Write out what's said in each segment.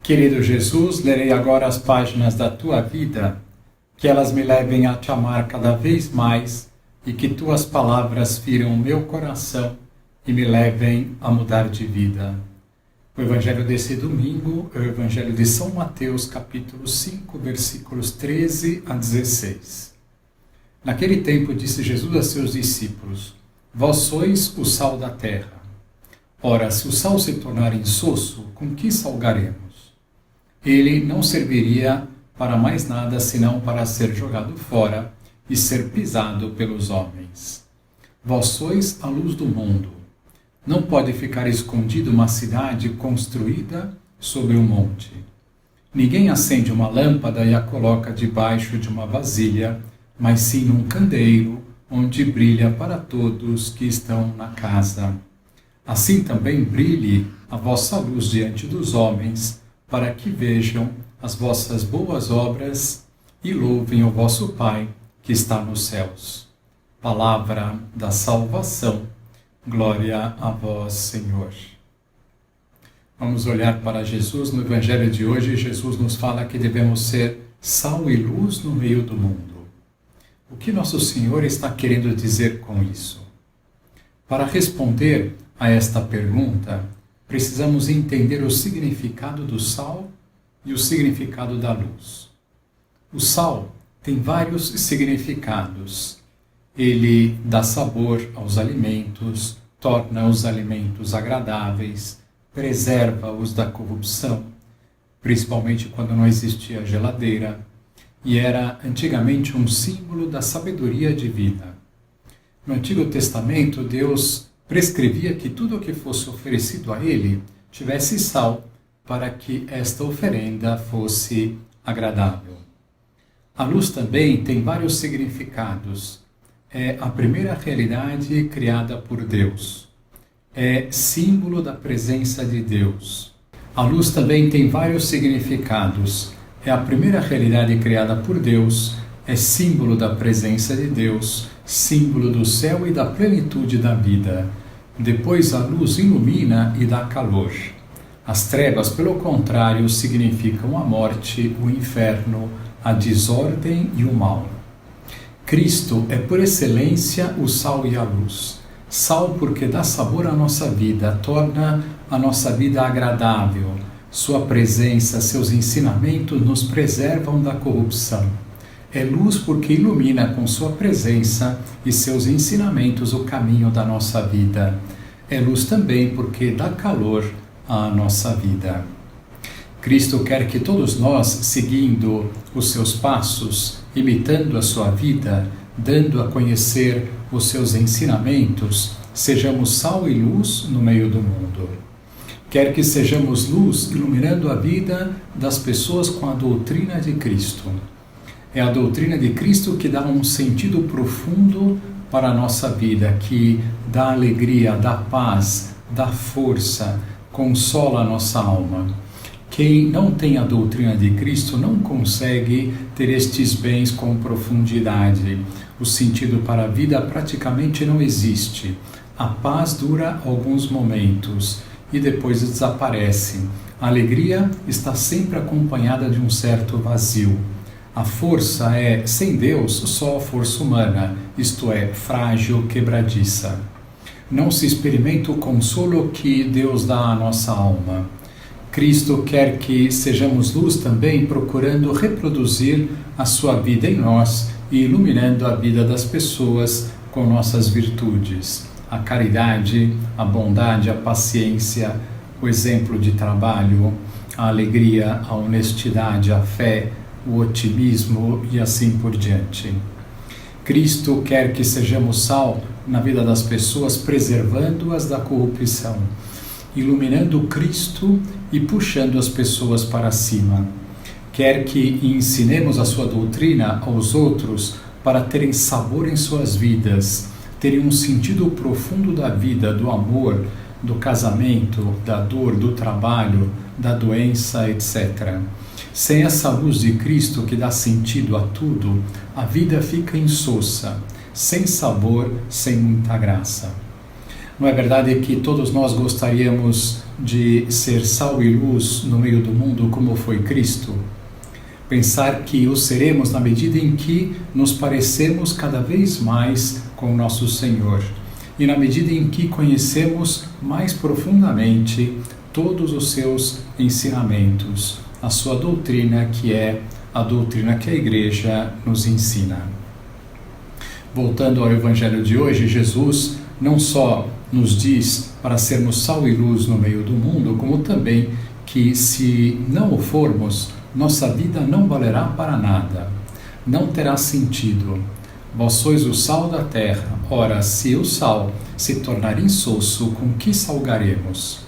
Querido Jesus, lerei agora as páginas da Tua vida, que elas me levem a Te amar cada vez mais e que Tuas palavras firam o meu coração e me levem a mudar de vida. O Evangelho desse domingo é o Evangelho de São Mateus, capítulo 5, versículos 13 a 16. Naquele tempo disse Jesus a seus discípulos: Vós sois o sal da terra. Ora, se o sal se tornar insosso, com que salgaremos? Ele não serviria para mais nada senão para ser jogado fora e ser pisado pelos homens. Vós sois a luz do mundo. Não pode ficar escondida uma cidade construída sobre um monte. Ninguém acende uma lâmpada e a coloca debaixo de uma vasilha, mas sim num candeeiro, onde brilha para todos que estão na casa. Assim também brilhe a vossa luz diante dos homens, para que vejam as vossas boas obras e louvem o vosso Pai que está nos céus. Palavra da salvação. Glória a vós, Senhor. Vamos olhar para Jesus no Evangelho de hoje. Jesus nos fala que devemos ser sal e luz no meio do mundo. O que nosso Senhor está querendo dizer com isso? Para responder a esta pergunta, precisamos entender o significado do sal e o significado da luz. O sal tem vários significados. Ele dá sabor aos alimentos, torna os alimentos agradáveis, preserva-os da corrupção, principalmente quando não existia geladeira, e era antigamente um símbolo da sabedoria divina. No Antigo Testamento, Deus prescrevia que tudo o que fosse oferecido a ele tivesse sal, para que esta oferenda fosse agradável. A luz também tem vários significados. É a primeira realidade criada por Deus. É símbolo da presença de Deus. A luz também tem vários significados. É a primeira realidade criada por Deus, é símbolo da presença de Deus, símbolo do céu e da plenitude da vida. Depois a luz ilumina e dá calor. As trevas, pelo contrário, significam a morte, o inferno, a desordem e o mal. Cristo é por excelência o sal e a luz. Sal porque dá sabor à nossa vida, torna a nossa vida agradável. Sua presença, seus ensinamentos nos preservam da corrupção. É luz porque ilumina com sua presença e seus ensinamentos o caminho da nossa vida. É luz também porque dá calor à nossa vida. Cristo quer que todos nós, seguindo os seus passos, imitando a sua vida, dando a conhecer os seus ensinamentos, sejamos sal e luz no meio do mundo. Quer que sejamos luz, iluminando a vida das pessoas com a doutrina de Cristo. É a doutrina de Cristo que dá um sentido profundo para a nossa vida, que dá alegria, dá paz, dá força, consola a nossa alma. Quem não tem a doutrina de Cristo não consegue ter estes bens com profundidade. O sentido para a vida praticamente não existe. A paz dura alguns momentos e depois desaparece. A alegria está sempre acompanhada de um certo vazio. A força é, sem Deus, só a força humana, isto é, frágil, quebradiça. Não se experimenta o consolo que Deus dá à nossa alma. Cristo quer que sejamos luz também, procurando reproduzir a sua vida em nós e iluminando a vida das pessoas com nossas virtudes. A caridade, a bondade, a paciência, o exemplo de trabalho, a alegria, a honestidade, a fé, o otimismo e assim por diante. Cristo quer que sejamos sal na vida das pessoas, preservando-as da corrupção, iluminando Cristo e puxando as pessoas para cima. Quer que ensinemos a sua doutrina aos outros para terem sabor em suas vidas, terem um sentido profundo da vida, do amor, do casamento, da dor, do trabalho, da doença, etc. Sem essa luz de Cristo que dá sentido a tudo, a vida fica insossa, sem sabor, sem muita graça. Não é verdade que todos nós gostaríamos de ser sal e luz no meio do mundo como foi Cristo? Pensar que o seremos na medida em que nos parecemos cada vez mais com o nosso Senhor e na medida em que conhecemos mais profundamente todos os seus ensinamentos, a sua doutrina, que é a doutrina que a Igreja nos ensina. Voltando ao Evangelho de hoje, Jesus não só nos diz para sermos sal e luz no meio do mundo, como também que, se não o formos, nossa vida não valerá para nada, não terá sentido. Vós sois o sal da terra. Ora, se o sal se tornar insosso, com que salgaremos?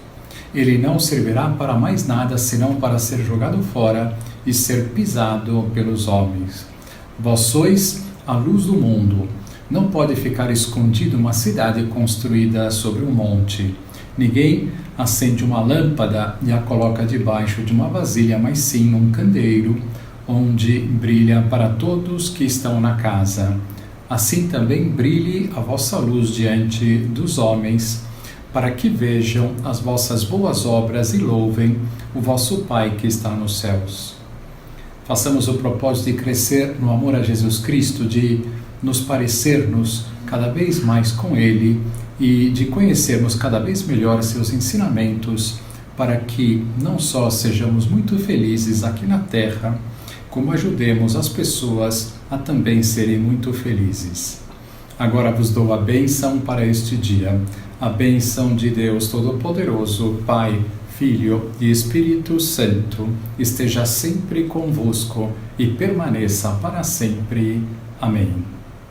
Ele não servirá para mais nada, senão para ser jogado fora e ser pisado pelos homens. Vós sois a luz do mundo. Não pode ficar escondida uma cidade construída sobre um monte. Ninguém acende uma lâmpada e a coloca debaixo de uma vasilha, mas sim num candeeiro, onde brilha para todos que estão na casa. Assim também brilhe a vossa luz diante dos homens, para que vejam as vossas boas obras e louvem o vosso Pai que está nos céus. Façamos o propósito de crescer no amor a Jesus Cristo, de nos parecermos cada vez mais com Ele e de conhecermos cada vez melhor seus ensinamentos, para que não só sejamos muito felizes aqui na terra, como ajudemos as pessoas a também serem muito felizes. Agora vos dou a bênção para este dia, a bênção de Deus Todo-Poderoso, Pai, Filho e Espírito Santo, esteja sempre convosco e permaneça para sempre. Amém.